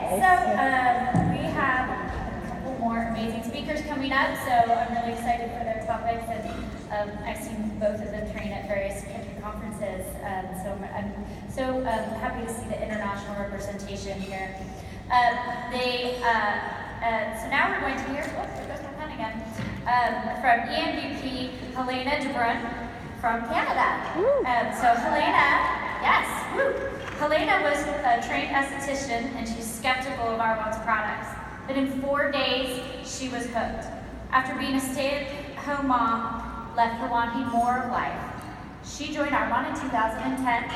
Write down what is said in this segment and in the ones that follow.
We have a couple more amazing speakers coming up, so I'm really excited for their topics, and I've seen both of them train at various country conferences, so I'm so happy to see the international representation here. So now we're going to hear, there goes my pen again, from EMVP Helena debruyn from Canada. So Helena was a trained esthetician, and she's skeptical of Arbonne's products. But in 4 days, she was hooked. After being a stay-at-home mom, left her wanting more of life. She joined Arbonne in 2010.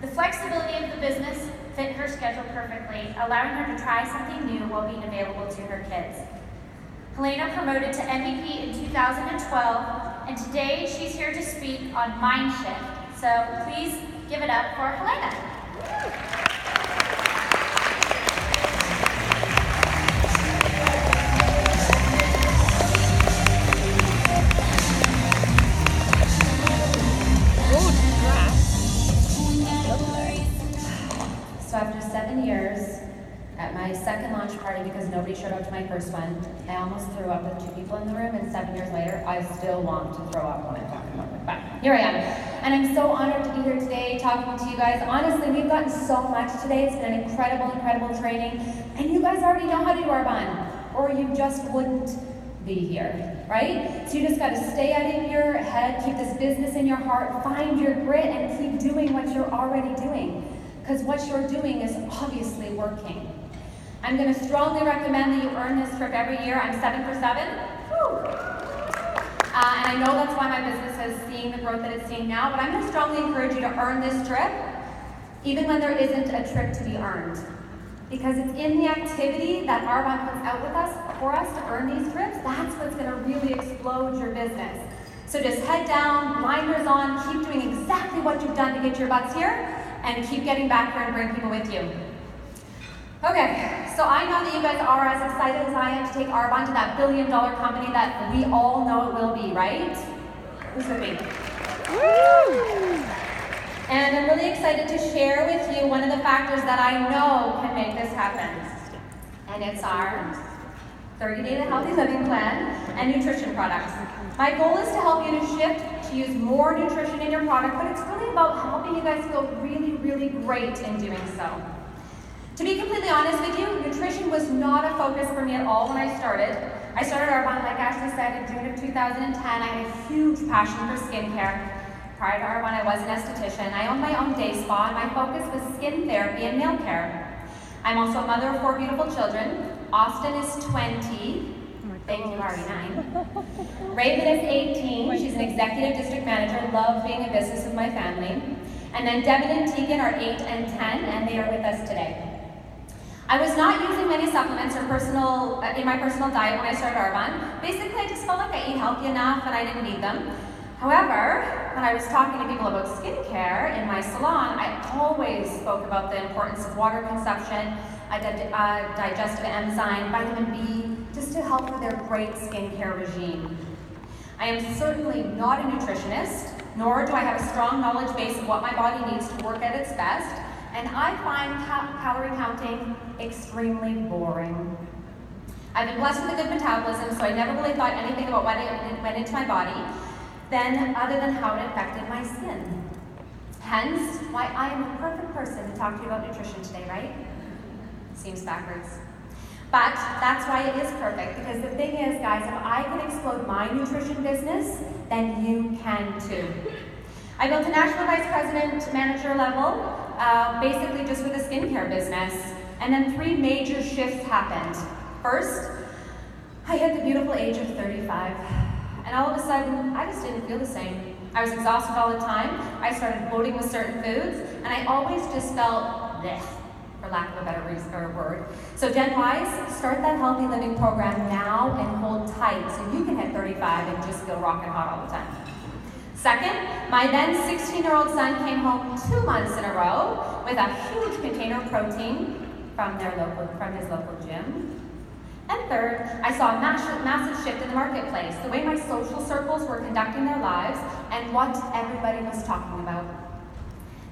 The flexibility of the business fit her schedule perfectly, allowing her to try something new while being available to her kids. Helena promoted to MVP in 2012, and today she's here to speak on mind shift. So please give it up for Helena. So after 7 years, at my second launch party, because nobody showed up to my first one, I almost threw up with 2 people in the room, and 7 years later, I still want to throw up when I'm talking about it. But here I am. And I'm so honored to be here today talking to you guys. Honestly, we've gotten so much today. It's been an incredible, incredible training. And you guys already know how to do Arbonne, or you just wouldn't be here, right? So you just gotta stay out of your head, keep this business in your heart, find your grit, and keep doing what you're already doing. Because what you're doing is obviously working. I'm going to strongly recommend that you earn this trip every year. I'm 7 for 7. And I know that's why my business is seeing the growth that it's seeing now, but I'm going to strongly encourage you to earn this trip, even when there isn't a trip to be earned. Because it's in the activity that Arbonne puts out with us, for us to earn these trips, that's what's going to really explode your business. So just head down, blinders on, keep doing exactly what you've done to get your butts here, and keep getting back here and bring people with you. Okay, so I know that you guys are as excited as I am to take Arbonne to that billion-dollar company that we all know it will be, right? Who's with me? Woo! And I'm really excited to share with you one of the factors that I know can make this happen. And it's our 30-day to healthy living plan and nutrition products. My goal is to help you to shift to use more nutrition in your product, but it's really about helping you guys feel really, really great in doing so. To be completely honest with you, nutrition was not a focus for me at all when I started. I started Arbonne, like Ashley said, in June of 2010. I had a huge passion for skincare. Prior to Arbonne, I was an esthetician. I owned my own day spa, and my focus was skin therapy and nail care. I'm also a mother of 4 beautiful children. Austin is 20. Thank you, already 9. Raven is 18. She's an executive district manager. Love being in business with my family. And then Devin and Tegan are 8 and 10, and they are with us today. I was not using many supplements or in my personal diet when I started Arbonne. Basically, I just felt like I ate healthy enough and I didn't need them. However, when I was talking to people about skincare in my salon, I always spoke about the importance of water consumption, a digestive enzyme, vitamin B, just to help with their great skincare regime. I am certainly not a nutritionist, nor do I have a strong knowledge base of what my body needs to work at its best, and I find calorie counting extremely boring. I've been blessed with a good metabolism, so I never really thought anything about what went into my body, other than how it affected my skin. Hence, why I am the perfect person to talk to you about nutrition today, right? Seems backwards. But that's why it is perfect, because the thing is, guys, if I can explode my nutrition business, then you can too. I built a national vice president manager level, basically just with a skincare business, and then 3 major shifts happened. First, I hit the beautiful age of 35, and all of a sudden, I just didn't feel the same. I was exhausted all the time, I started bloating with certain foods, and I always just felt bleh, for lack of a better word. So Gen Ys, start that healthy living program now and hold tight so you can hit 35 and just feel rockin' hot all the time. Second, my then 16-year-old son came home 2 months in a row with a huge container of protein from his local gym. And third, I saw a massive shift in the marketplace, the way my social circles were conducting their lives and what everybody was talking about.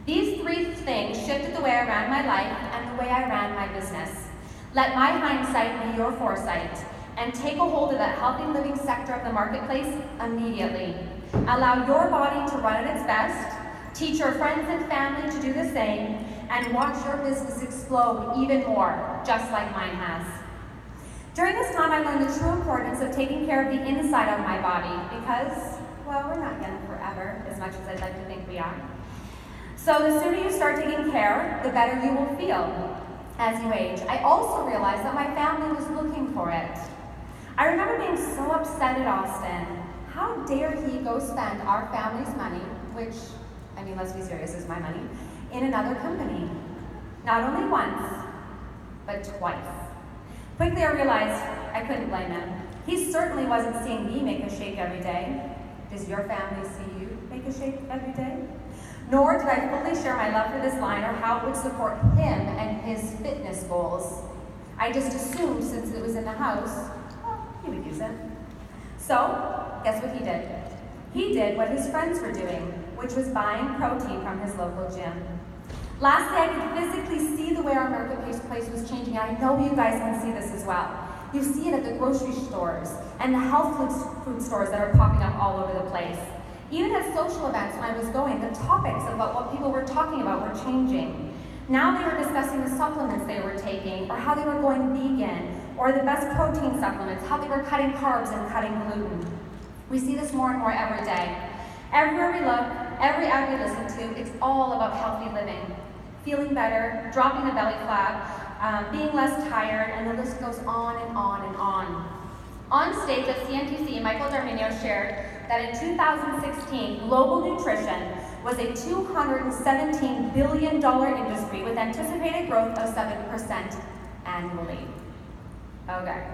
These 3 things shifted the way I ran my life and the way I ran my business. Let my hindsight be your foresight, and take a hold of that healthy living sector of the marketplace immediately. Allow your body to run at its best, teach your friends and family to do the same, and watch your business explode even more, just like mine has. During this time, I learned the true importance of taking care of the inside of my body because, well, we're not young forever, as much as I'd like to think we are. So the sooner you start taking care, the better you will feel as you age. I also realized that my family was looking for it. I remember being so upset at Austin. How dare he go spend our family's money, which, I mean, let's be serious, is my money, in another company. Not only once, but twice. Quickly I realized I couldn't blame him. He certainly wasn't seeing me make a shake every day. Does your family see you make a shake every day? Nor did I fully share my love for this line or how it would support him and his fitness goals. I just assumed since it was in the house, well, he would use it. So, guess what he did? He did what his friends were doing, which was buying protein from his local gym. Lastly, I could physically see the way our marketplace was changing, and I know you guys can see this as well. You see it at the grocery stores and the health food stores that are popping up all over the place. Even at social events when I was going, the topics about what people were talking about were changing. Now they were discussing the supplements they were taking, or how they were going vegan, or the best protein supplements, how they were cutting carbs and cutting gluten. We see this more and more every day. Everywhere we look, every ad we listen to, it's all about healthy living. Feeling better, dropping the belly flap, being less tired, and the list goes on and on and on. On stage at CNTC, Michael Darminio shared that in 2016, global nutrition was a $217 billion industry with anticipated growth of 7% annually. Okay,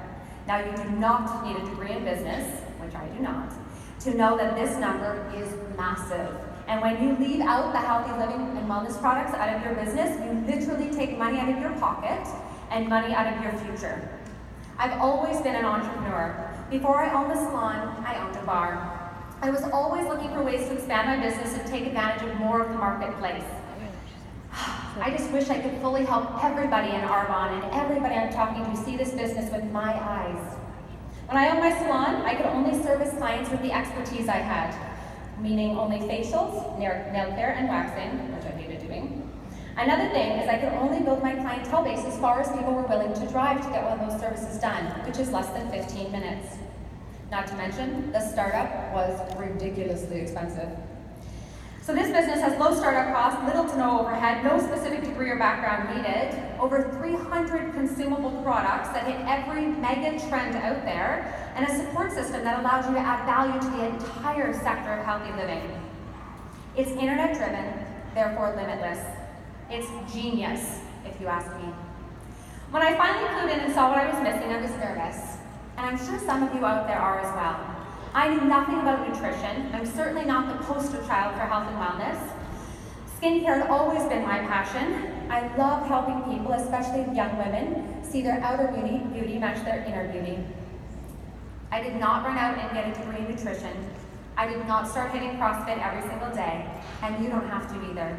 now you do not need a degree in business, which I do not, to know that this number is massive. And when you leave out the healthy living and wellness products out of your business, you literally take money out of your pocket and money out of your future. I've always been an entrepreneur. Before I owned a salon, I owned a bar. I was always looking for ways to expand my business and take advantage of more of the marketplace. I just wish I could fully help everybody in Arbonne and everybody I'm talking to see this business with my eyes. When I owned my salon, I could only service clients with the expertise I had, meaning only facials, nail care, and waxing, which I hated doing. Another thing is I could only build my clientele base as far as people were willing to drive to get one of those services done, which is less than 15 minutes. Not to mention, the startup was ridiculously expensive. So this business has low startup costs, little to no overhead, no specific degree or background needed, over 300 consumable products that hit every mega trend out there, and a support system that allows you to add value to the entire sector of healthy living. It's internet-driven, therefore limitless. It's genius, if you ask me. When I finally clued in and saw what I was missing, I was nervous. And I'm sure some of you out there are as well. I knew nothing about nutrition. I'm certainly not the poster child for health and wellness. Skincare had always been my passion. I love helping people, especially young women, see their outer beauty match their inner beauty. I did not run out and get a degree in nutrition. I did not start hitting CrossFit every single day, and you don't have to either.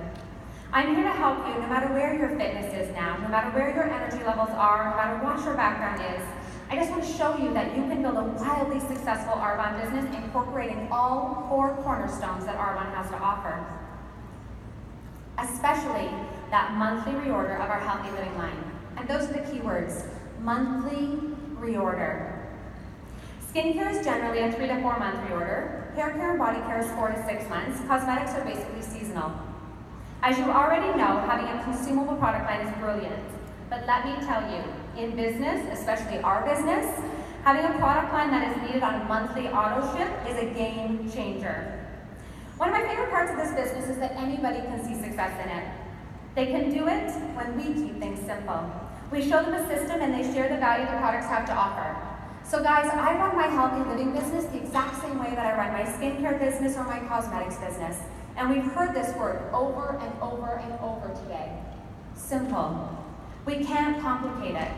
I'm here to help you no matter where your fitness is now, no matter where your energy levels are, no matter what your background is. I just want to show you that you can build a wildly successful Arbonne business incorporating all 4 cornerstones that Arbonne has to offer. Especially that monthly reorder of our healthy living line. And those are the key words, monthly reorder. Skincare is generally a 3 to 4 month reorder. Hair care and body care is 4 to 6 months. Cosmetics are basically seasonal. As you already know, having a consumable product line is brilliant. But let me tell you, in business, especially our business, having a product line that is needed on a monthly auto ship is a game changer. One of my favorite parts of this business is that anybody can see success in it. They can do it when we keep things simple. We show them a system and they share the value the products have to offer. So guys, I run my healthy living business the exact same way that I run my skincare business or my cosmetics business. And we've heard this word over and over and over today. Simple. We can't complicate it.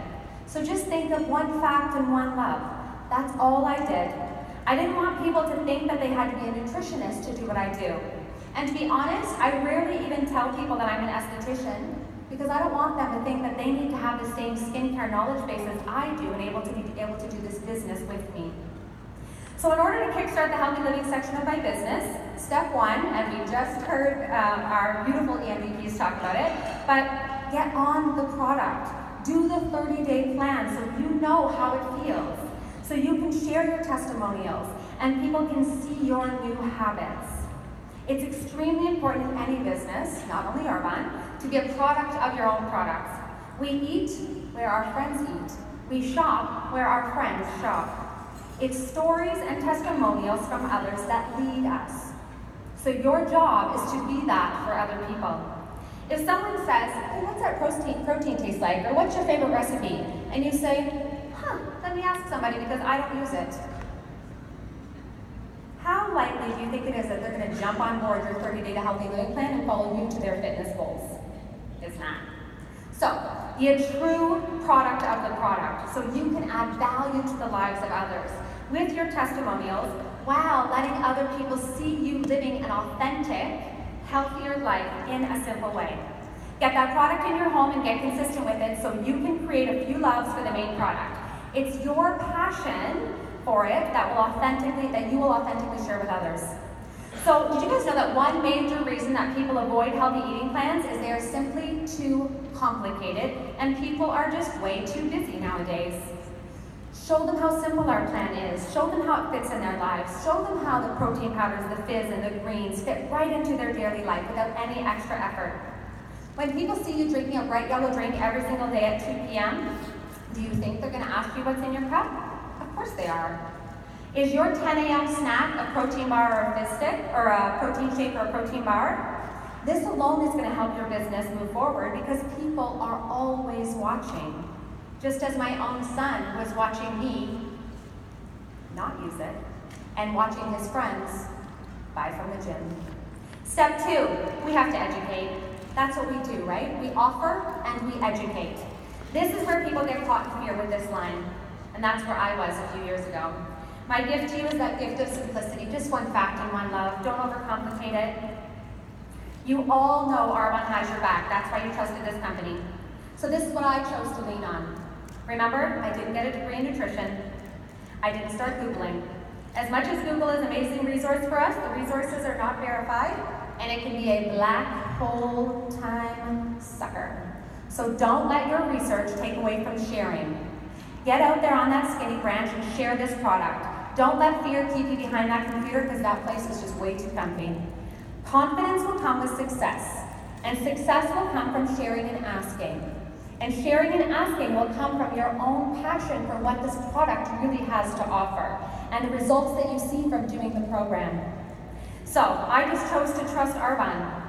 So just think of one fact and one love. That's all I did. I didn't want people to think that they had to be a nutritionist to do what I do. And to be honest, I rarely even tell people that I'm an esthetician. because I don't want them to think that they need to have the same skincare knowledge base as I do and be able to do this business with me. So in order to kickstart the healthy living section of my business, step one, and we just heard our beautiful EMVPs talk about it, but get on the product. Do the 30-day plan so you know how it feels, so you can share your testimonials and people can see your new habits. It's extremely important in any business, not only Arbonne, to be a product of your own products. We eat where our friends eat. We shop where our friends shop. It's stories and testimonials from others that lead us. So your job is to be that for other people. If someone says, hey, what's that protein taste like? Or what's your favorite recipe? And you say, let me ask somebody because I don't use it. How likely do you think it is that they're going to jump on board your 30-day healthy living plan and follow you to their fitness goals? It's not. So, be a true product of the product so you can add value to the lives of others with your testimonials while letting other people see you living an authentic, healthier life in a simple way. Get that product in your home and get consistent with it so you can create a few loves for the main product. It's your passion for it that you will authentically share with others. So, did you guys know that one major reason that people avoid healthy eating plans is they are simply too complicated and people are just way too busy nowadays? Show them how simple our plan is. Show them how it fits in their lives. Show them how the protein powders, the fizz, and the greens fit right into their daily life without any extra effort. When people see you drinking a bright yellow drink every single day at 2 p.m., do you think they're going to ask you what's in your cup? Of course they are. Is your 10 a.m. snack a protein bar or a fizz stick, or a protein shake or a protein bar? This alone is going to help your business move forward because people are always watching. Just as my own son was watching me not use it, and watching his friends buy from the gym. Step 2, we have to educate. That's what we do, right? We offer and we educate. This is where people get caught in fear with this line, and that's where I was a few years ago. My gift to you is that gift of simplicity. Just one fact and one love. Don't overcomplicate it. You all know Arbonne has your back. That's why you trusted this company. So this is what I chose to lean on. Remember, I didn't get a degree in nutrition. I didn't start Googling. As much as Google is an amazing resource for us, the resources are not verified, and it can be a black hole time sucker. So don't let your research take away from sharing. Get out there on that skinny branch and share this product. Don't let fear keep you behind that computer because that place is just way too comfy. Confidence will come with success, and success will come from sharing and asking. And sharing and asking will come from your own passion for what this product really has to offer and the results that you see from doing the program. So I just chose to trust Arbonne.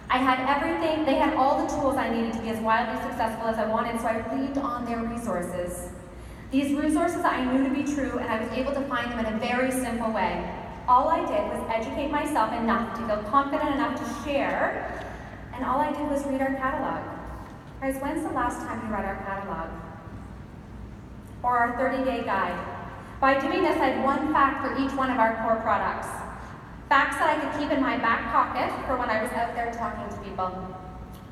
I had everything, they had all the tools I needed to be as wildly successful as I wanted, so I leaned on their resources. These resources I knew to be true, and I was able to find them in a very simple way. All I did was educate myself enough to feel confident enough to share, and all I did was read our catalog. Guys, when's the last time you read our catalog? Or our 30-day guide? By doing this, I had one fact for each one of our core products. Facts that I could keep in my back pocket for when I was out there talking to people.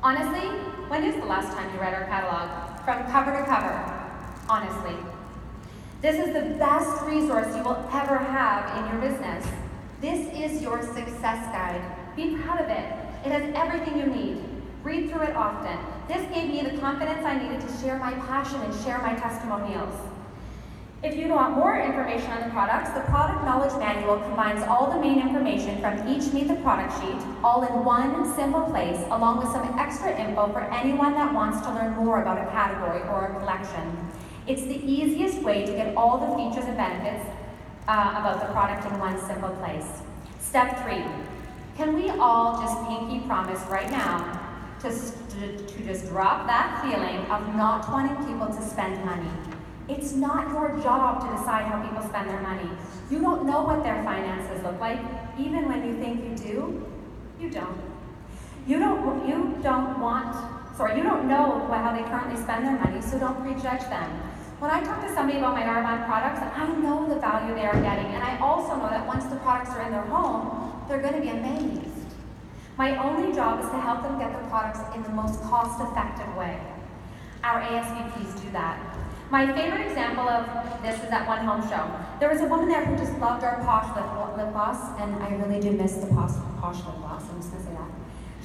Honestly, when is the last time you read our catalog? From cover to cover, honestly. This is the best resource you will ever have in your business. This is your success guide. Be proud of it. It has everything you need. Read through it often. This gave me the confidence I needed to share my passion and share my testimonials. If you want more information on the products, the Product Knowledge Manual combines all the main information from each Meet the Product sheet, all in one simple place, along with some extra info for anyone that wants to learn more about a category or a collection. It's the easiest way to get all the features and benefits about the product in one simple place. Step 3, can we all just pinky promise right now to just drop that feeling of not wanting people to spend money? It's not your job to decide how people spend their money. You don't know what their finances look like. Even when you think you do, you don't. You don't know how they currently spend their money, so don't prejudge them. When I talk to somebody about my Arbonne products, I know the value they are getting, and I also know that once the products are in their home, they're going to be amazed. My only job is to help them get the products in the most cost-effective way. Our ASVPs do that. My favorite example of this is at one home show. There was a woman there who just loved our Posh lip gloss, and I really do miss the Posh lip gloss, I'm just gonna say that.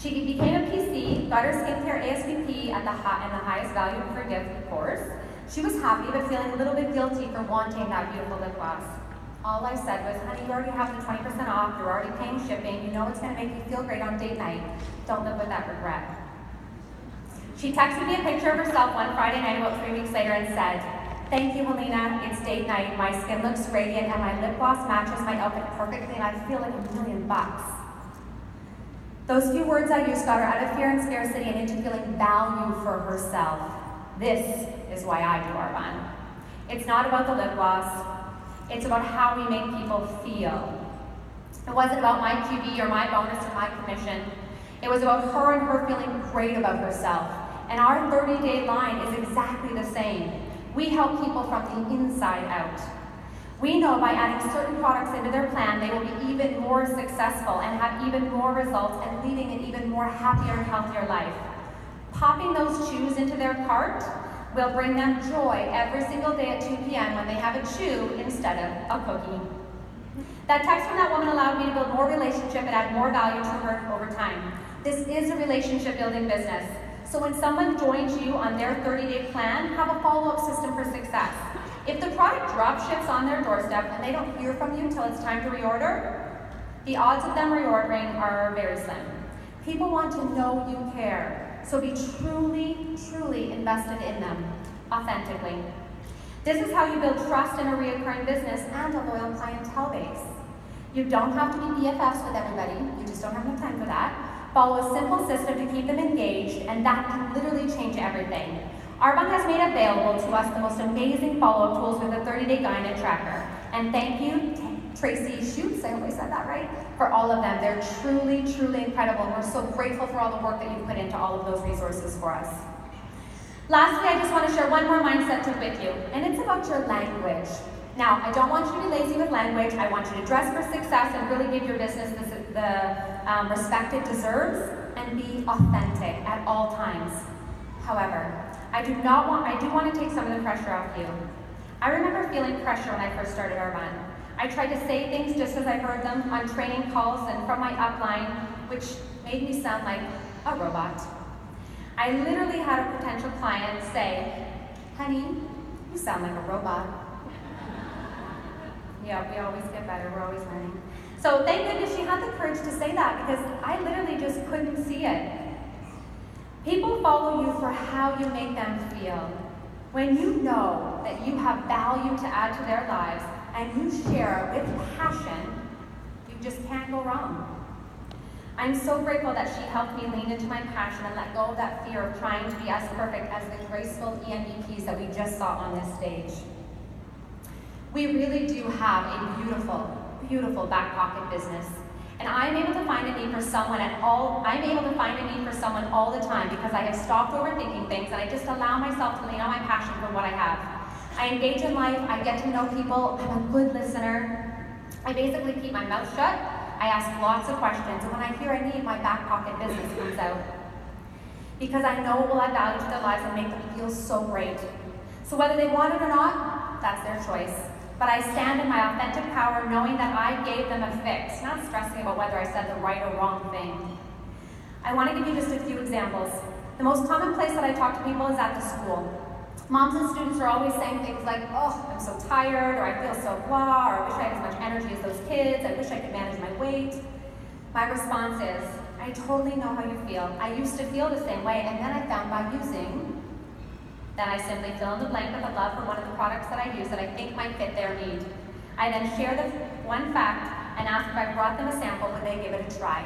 She became a PC, got her skincare ASVP in the highest value for a gift, of course. She was happy, but feeling a little bit guilty for wanting that beautiful lip gloss. All I said was, honey, you already have the 20% off, you're already paying shipping, you know it's gonna make you feel great on date night. Don't live with that regret. She texted me a picture of herself one Friday night about 3 weeks later and said, thank you, Helena, it's date night, my skin looks radiant and my lip gloss matches my outfit perfectly and I feel like $1,000,000. Those few words I used got her out of fear and scarcity and into feeling value for herself. This is why I do Arbonne. It's not about the lip gloss, it's about how we make people feel. It wasn't about my QB or my bonus or my commission. It was about her and her feeling great about herself. And our 30-day line is exactly the same. We help people from the inside out. We know by adding certain products into their plan, they will be even more successful and have even more results and leading an even more happier and healthier life. Popping those chews into their cart will bring them joy every single day at 2 p.m. when they have a chew instead of a cookie. That text from that woman allowed me to build more relationship and add more value to her over time. This is a relationship building business. So when someone joins you on their 30-day plan, have a follow-up system for success. If the product drop ships on their doorstep and they don't hear from you until it's time to reorder, the odds of them reordering are very slim. People want to know you care, so be truly, truly invested in them, authentically. This is how you build trust in a reoccurring business and a loyal clientele base. You don't have to be BFFs with everybody, you just don't have enough time for that. Follow a simple system to keep them engaged, and that can literally change everything. Arbonne has made available to us the most amazing follow-up tools with a 30-day guide and tracker. And thank you, Tracy Schutz, I hope I said that right, for all of them. They're truly, truly incredible. We're so grateful for all the work that you've put into all of those resources for us. Lastly, I just want to share one more mindset tip with you, and it's about your language. Now, I don't want you to be lazy with language. I want you to dress for success and really give your business the respect it deserves and be authentic at all times. However, I do want to take some of the pressure off you. I remember feeling pressure when I first started Arbonne. I tried to say things just as I heard them on training calls and from my upline, which made me sound like a robot. I literally had a potential client say, honey, you sound like a robot. Yeah, we always get better, we're always learning. So thank goodness she had the courage to say that because I literally just couldn't see it. People follow you for how you make them feel. When you know that you have value to add to their lives and you share with passion, you just can't go wrong. I'm so grateful that she helped me lean into my passion and let go of that fear of trying to be as perfect as the graceful EMVPs that we just saw on this stage. We really do have a beautiful, beautiful back pocket business. And I'm able to find a need for someone all the time because I have stopped overthinking things and I just allow myself to lean on my passion for what I have. I engage in life, I get to know people, I'm a good listener. I basically keep my mouth shut, I ask lots of questions, and when I hear I need, my back pocket business comes out. Because I know it will add value to their lives and make them feel so great. So whether they want it or not, that's their choice. But I stand in my authentic power knowing that I gave them a fix, not stressing about whether I said the right or wrong thing. I want to give you just a few examples. The most common place that I talk to people is at the school. Moms and students are always saying things like, oh, I'm so tired, or I feel so blah, or I wish I had as much energy as those kids, I wish I could manage my weight. My response is, I totally know how you feel. I used to feel the same way, and then I found by using then I simply fill in the blank with a love for one of the products that I use that I think might fit their need. I then share the one fact and ask if I brought them a sample, would they give it a try?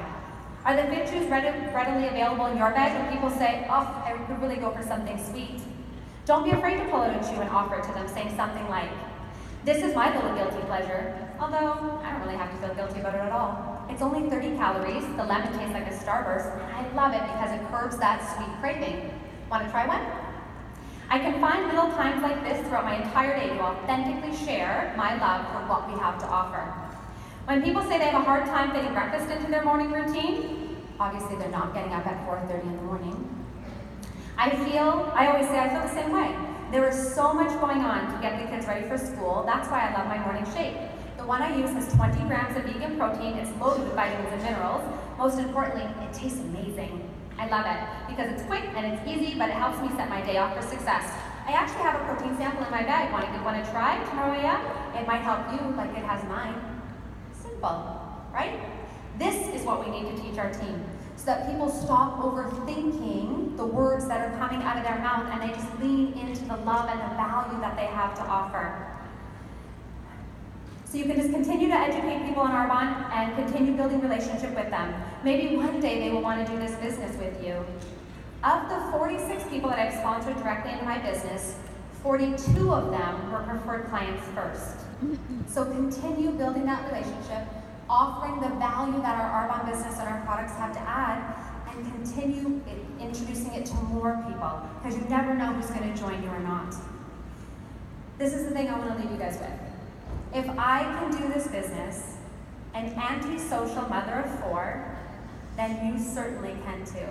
Are the fit chews readily available in your bag when people say, oh, I would really go for something sweet? Don't be afraid to pull out a chew and offer it to them, saying something like, this is my little guilty pleasure, although I don't really have to feel guilty about it at all. It's only 30 calories, the lemon tastes like a Starburst, and I love it because it curbs that sweet craving. Want to try one? I can find little times like this throughout my entire day to authentically share my love for what we have to offer. When people say they have a hard time fitting breakfast into their morning routine, Obviously, they're not getting up at 4:30 in the morning. I always say I feel the same way. There is so much going on to get the kids ready for school. That's why I love my morning shake. The one I use has 20 grams of vegan protein. It's loaded with vitamins and minerals. Most importantly, it tastes amazing. I love it because it's quick and it's easy, but it helps me set my day off for success. I actually have a protein sample in my bag. Want to try tomorrow AM? It might help you like it has mine. Simple, right? This is what we need to teach our team so that people stop overthinking the words that are coming out of their mouth and they just lean into the love and the value that they have to offer. So you can just continue to educate people in Arbonne and continue building relationship with them. Maybe one day they will want to do this business with you. Of the 46 people that I've sponsored directly into my business, 42 of them were preferred clients first. So continue building that relationship, offering the value that our Arbonne business and our products have to add, and continue introducing it to more people, because you never know who's going to join you or not. This is the thing I want to leave you guys with. If I can do this business, an anti-social mother of 4, then you certainly can too.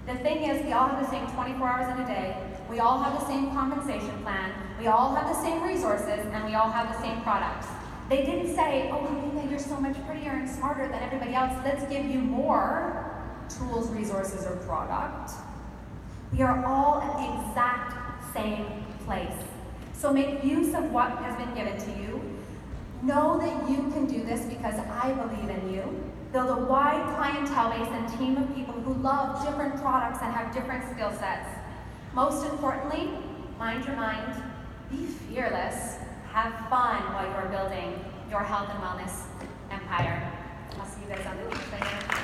The thing is, we all have the same 24 hours in a day, we all have the same compensation plan, we all have the same resources, and we all have the same products. They didn't say, oh, Helena, you're so much prettier and smarter than everybody else, let's give you more tools, resources, or product. We are all at the exact same place. So make use of what has been given to you. Know that you can do this because I believe in you. Build a wide clientele base and team of people who love different products and have different skill sets. Most importantly, mind your mind, be fearless, have fun while you're building your health and wellness empire. I'll see you guys on the next video.